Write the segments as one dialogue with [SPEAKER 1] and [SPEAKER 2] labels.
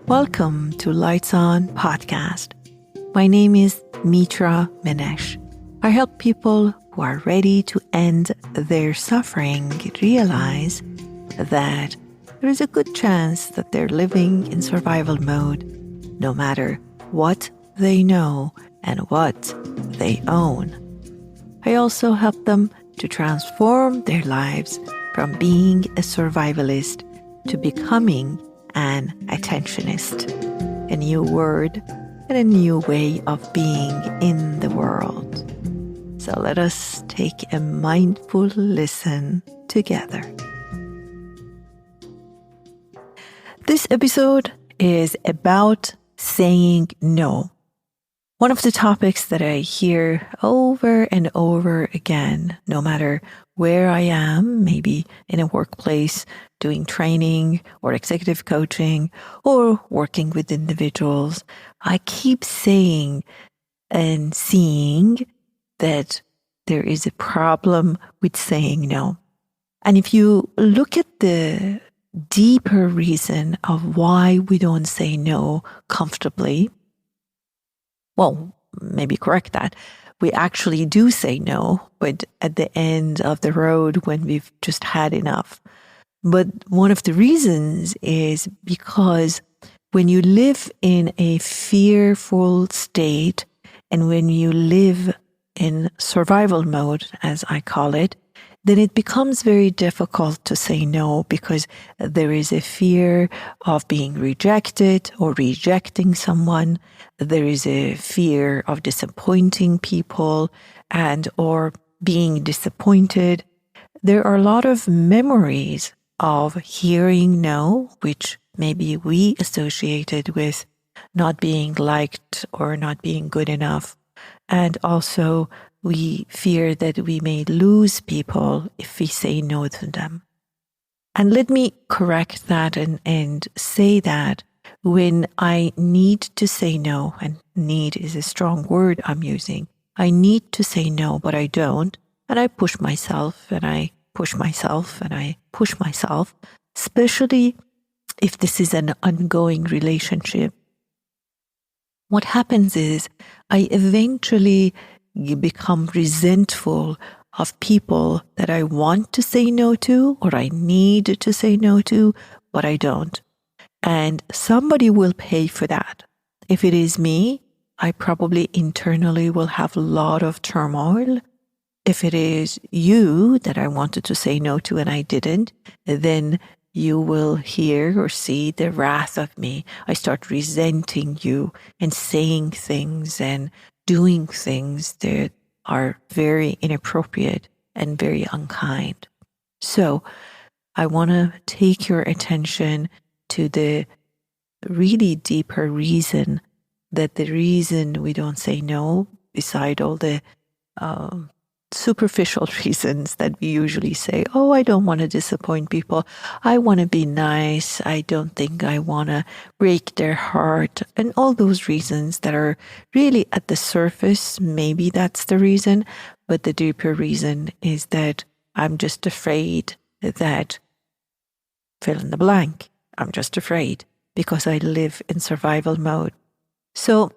[SPEAKER 1] Welcome to Lights On Podcast. My name is Mitra. I help people who are ready to end their suffering realize that there is a good chance that they're living in survival mode, no matter what they know and what they own. I also help them to transform their lives from being a survivalist to becoming an attentionist, a new word and a new way of being in the world. So let us take a mindful listen together. This episode is about saying no. One of the topics that I hear over and over again, no matter where I am, maybe in a workplace, doing training or executive coaching or working with individuals, I keep saying and seeing that there is a problem with saying no. And if you look at the deeper reason of why we don't say no comfortably, well, maybe correct that. We actually do say no, but at the end of the road when we've just had enough. But one of the reasons is because when you live in a fearful state and when you live in survival mode, as I call it, then it becomes very difficult to say no because there is a fear of being rejected or rejecting someone. There is a fear of disappointing people and or being disappointed. There are a lot of memories of hearing no, which maybe we associated with not being liked or not being good enough. And also we fear that we may lose people if we say no to them. And let me correct that and say that when I need to say no, and need is a strong word I'm using, I need to say no, but I don't, and I push myself and I push myself and I push myself, especially if this is an ongoing relationship. What happens is I eventually become resentful of people that I want to say no to or I need to say no to, but I don't. And somebody will pay for that. If it is me, I probably internally will have a lot of turmoil. If it is you that I wanted to say no to and I didn't, then you will hear or see the wrath of me. I start resenting you and saying things and doing things that are very inappropriate and very unkind. So I want to take your attention to the really deeper reason that the reason we don't say no, beside all the superficial reasons that we usually say, oh, I don't want to disappoint people. I want to be nice. I don't think I want to break their heart. And all those reasons that are really at the surface, maybe that's the reason. But the deeper reason is that I'm just afraid that fill in the blank. I'm just afraid because I live in survival mode. So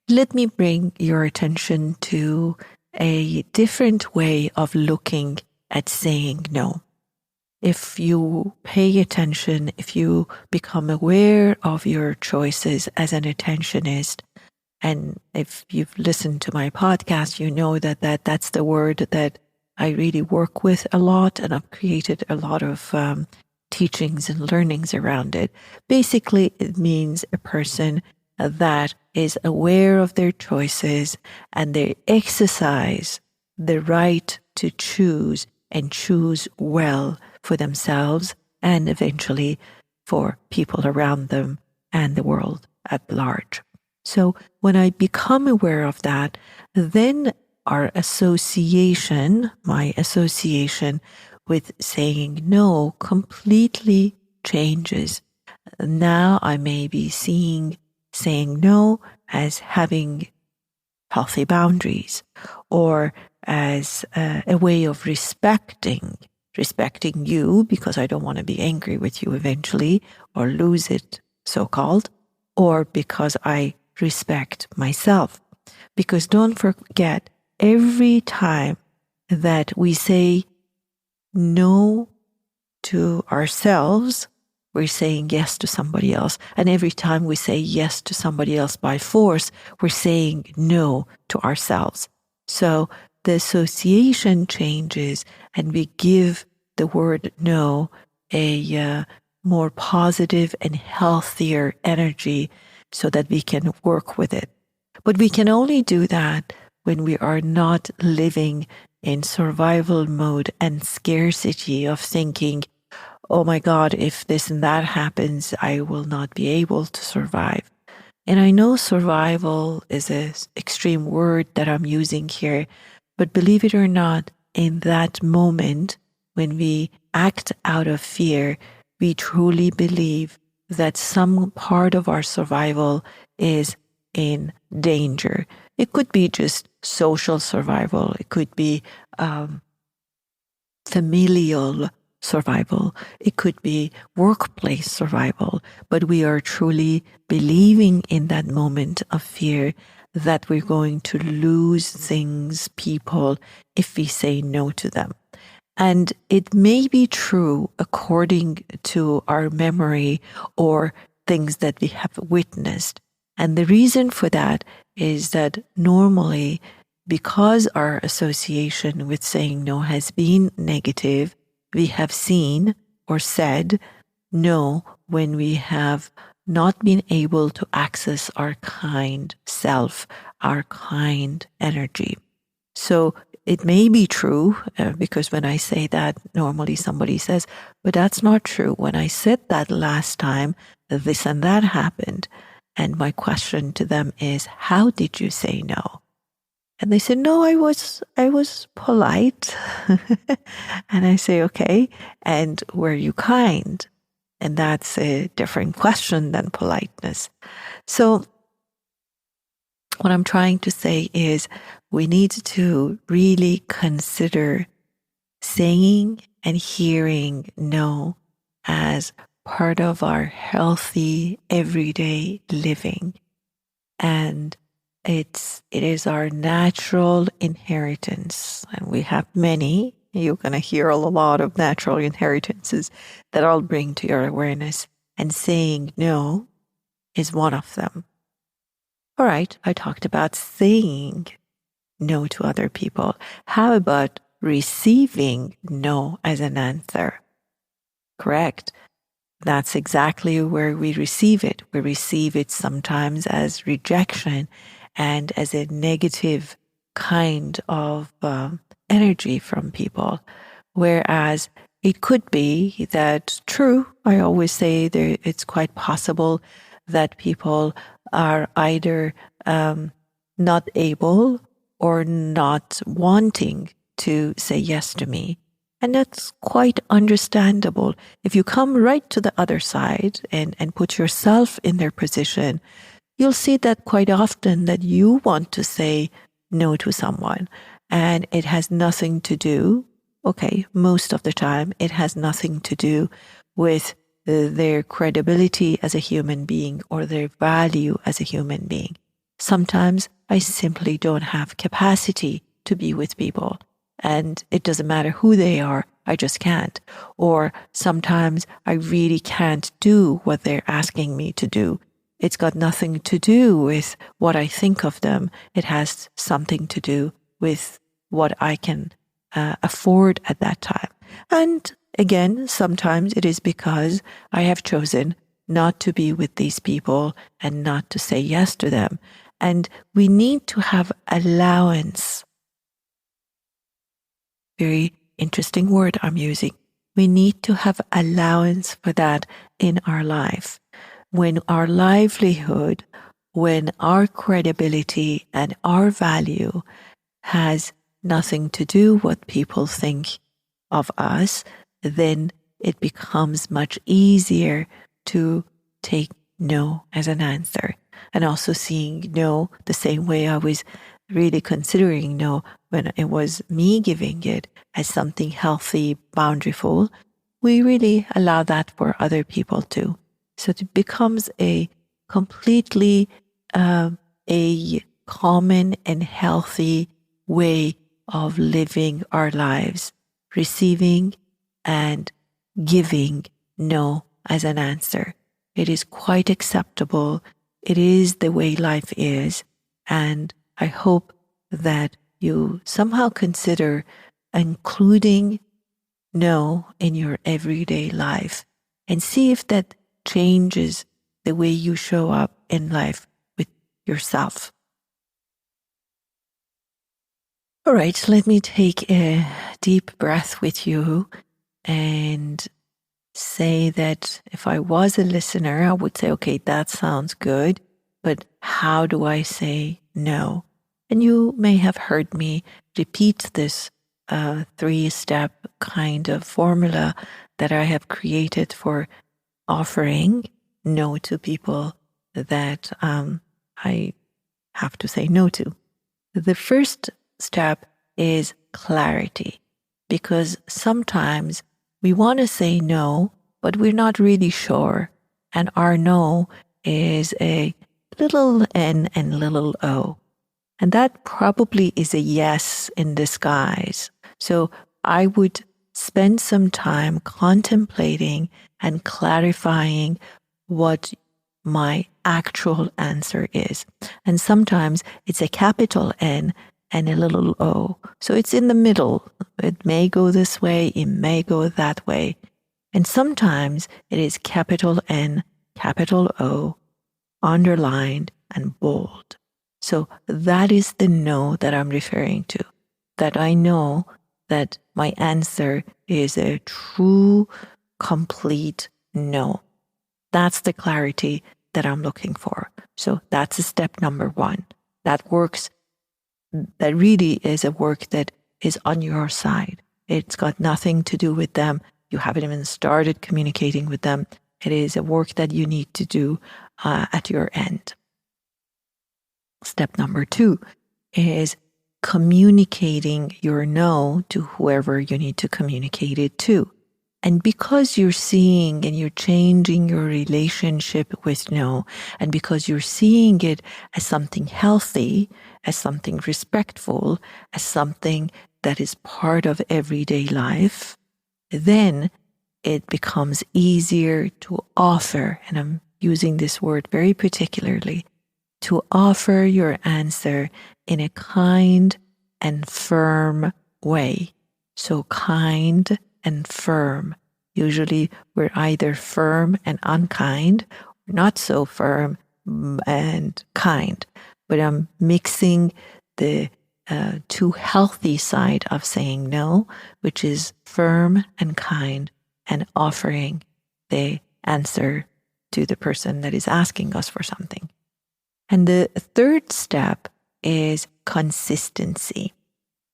[SPEAKER 1] let me bring your attention to a different way of looking at saying no. If you pay attention, if you become aware of your choices as an attentionist, and if you've listened to my podcast, you know that's the word that I really work with a lot, and I've created a lot of teachings and learnings around it. Basically, it means a person that is aware of their choices and they exercise the right to choose and choose well for themselves and eventually for people around them and the world at large. So when I become aware of that, then my association with saying no completely changes. Now I may be seeing saying no as having healthy boundaries or as a way of respecting respecting you because I don't want to be angry with you eventually or lose it, so called, or because I respect myself. Because don't forget, every time that we say no to ourselves, we're saying yes to somebody else. And every time we say yes to somebody else by force, we're saying no to ourselves. So the association changes and we give the word no a more positive and healthier energy so that we can work with it. But we can only do that when we are not living in survival mode and scarcity of thinking, oh my God, if this and that happens, I will not be able to survive. And I know survival is an extreme word that I'm using here, but believe it or not, in that moment, when we act out of fear, we truly believe that some part of our survival is in danger. It could be just social survival. It could be familial survival. It could be workplace survival. But we are truly believing in that moment of fear that we're going to lose things, people, if we say no to them. And it may be true according to our memory or things that we have witnessed. And the reason for that is that normally, because our association with saying no has been negative, we have seen or said no when we have not been able to access our kind self, our kind energy. So it may be true because when I say that, normally somebody says, but that's not true. When I said that last time, this and that happened. And my question to them is, how did you say no? And they said, no, I was polite. And I say, okay. And were you kind? And that's a different question than politeness. So what I'm trying to say is we need to really consider saying and hearing no as part of our healthy everyday living. And it is our natural inheritance. And we have many. You're going to hear a lot of natural inheritances that I'll bring to your awareness. And saying no is one of them. All right, I talked about saying no to other people. How about receiving no as an answer? Correct. That's exactly where we receive it. We receive it sometimes as rejection and as a negative kind of energy from people. Whereas it could be that, true, I always say it's quite possible that people are either not able or not wanting to say yes to me. And that's quite understandable. If you come right to the other side and put yourself in their position, you'll see that quite often that you want to say no to someone. And it has nothing to do, okay, most of the time, it has nothing to do with their credibility as a human being or their value as a human being. Sometimes I simply don't have capacity to be with people. And it doesn't matter who they are, I just can't. Or sometimes I really can't do what they're asking me to do. It's got nothing to do with what I think of them. It has something to do with what I can afford at that time. And again, sometimes it is because I have chosen not to be with these people and not to say yes to them. And we need to have allowance. Very interesting word I'm using. We need to have allowance for that in our life. When our livelihood, when our credibility and our value has nothing to do what people think of us, then it becomes much easier to take no as an answer. And also seeing no the same way I was really considering no when it was me giving it as something healthy, boundaryful, we really allow that for other people too. So it becomes a completely a common and healthy way of living our lives, receiving and giving no as an answer. It is quite acceptable. It is the way life is. And I hope that you somehow consider including no in your everyday life and see if that changes the way you show up in life with yourself. All right, let me take a deep breath with you and say that if I was a listener, I would say, okay, that sounds good, but how do I say no? And you may have heard me repeat this 3-step kind of formula that I have created for offering no to people that I have to say no to. The first step is clarity, because sometimes we want to say no, but we're not really sure. And our no is a little n and little o. And that probably is a yes in disguise. So I would spend some time contemplating and clarifying what my actual answer is. And sometimes it's a capital N and a little o. So it's in the middle. It may go this way, it may go that way. And sometimes it is capital N, capital O, underlined and bold. So that is the no that I'm referring to, that I know that my answer is a true, complete no. That's the clarity that I'm looking for. So that's step number 1. That works. That really is a work that is on your side. It's got nothing to do with them. You haven't even started communicating with them. It is a work that you need to do at your end. Step number 2 is communicating your no to whoever you need to communicate it to. And because you're seeing and you're changing your relationship with no, and because you're seeing it as something healthy, as something respectful, as something that is part of everyday life, then it becomes easier to offer, and I'm using this word very particularly, to offer your answer in a kind and firm way. So kind and firm. Usually we're either firm and unkind, or not so firm and kind. But I'm mixing the too healthy side of saying no, which is firm and kind, and offering the answer to the person that is asking us for something. And the third step is consistency.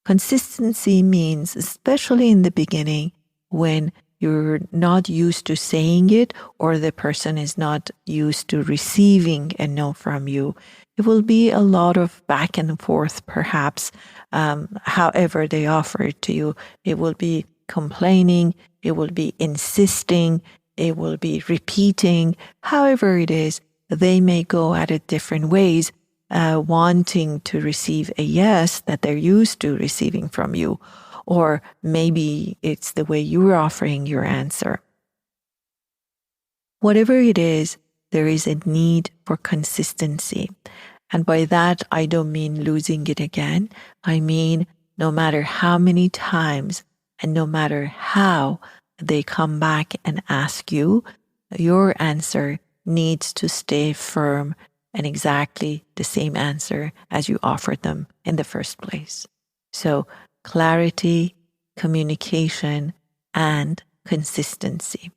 [SPEAKER 1] Consistency means, especially in the beginning, when you're not used to saying it or the person is not used to receiving a no from you, it will be a lot of back and forth, perhaps, however they offer it to you. It will be complaining, it will be insisting, it will be repeating, however it is. They may go at it different ways, wanting to receive a yes that they're used to receiving from you. Or maybe it's the way you're offering your answer. Whatever it is, there is a need for consistency. And by that, I don't mean losing it again. I mean, no matter how many times and no matter how they come back and ask you, your answer needs to stay firm and exactly the same answer as you offered them in the first place. So clarity, communication, and consistency.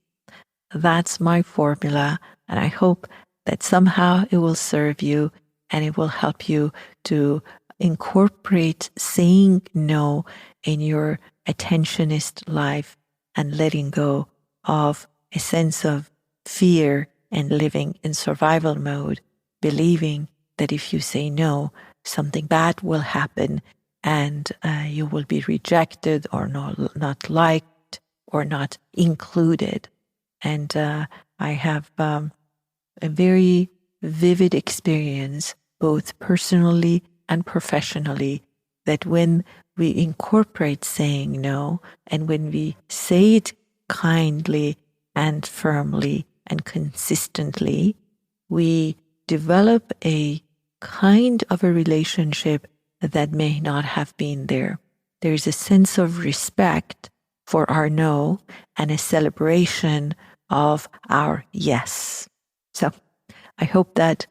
[SPEAKER 1] That's my formula, and I hope that somehow it will serve you and it will help you to incorporate saying no in your attentionist life and letting go of a sense of fear and living in survival mode, believing that if you say no, something bad will happen and you will be rejected or not liked or not included. And I have a very vivid experience, both personally and professionally, that when we incorporate saying no and when we say it kindly and firmly and consistently, we develop a kind of a relationship that may not have been there. There's a sense of respect for our no and a celebration of our yes. So I hope that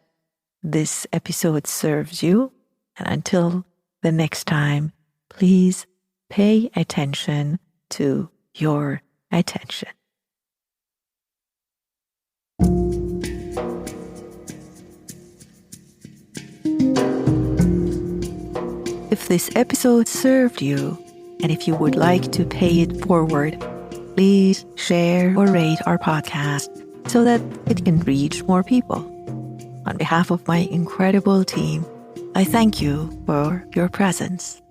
[SPEAKER 1] this episode serves you. And until the next time, please pay attention to your attention. If this episode served you, and if you would like to pay it forward, please share or rate our podcast so that it can reach more people. On behalf of my incredible team, I thank you for your presence.